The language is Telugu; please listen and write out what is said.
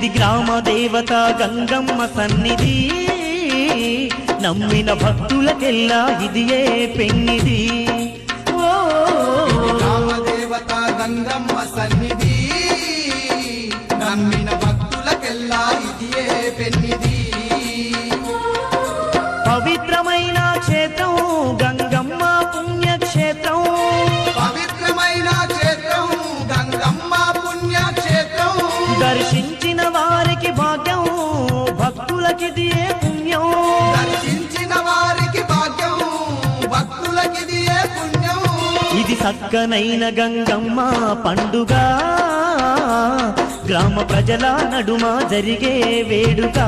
ఇది గ్రామ దేవత గంగమ్మ సన్నిధి, నమ్మిన భక్తులకెల్లా ఇదియే పెన్నిది. గ్రామ దేవత గంగమ్మ సన్నిధి, నమ్మిన భక్తులకెల్లా ఇదియే పెన్నిది. పవిత్రమైన క్షేత్రం గంగమ్మ పుణ్యక్షేత్రం, పవిత్రమైన క్షేత్రం గంగమ్మ పుణ్యక్షేత్రం. దర్శించిన వారికి భాగ్యం భక్తులకిదియే పుణ్యం, దర్శించిన వారికి భాగ్యం భక్తులకిదియే పుణ్యం. ఇది సక్కనైన గంగమ్మ పండుగ, గ్రామ ప్రజల నడుమ జరిగే వేడుక.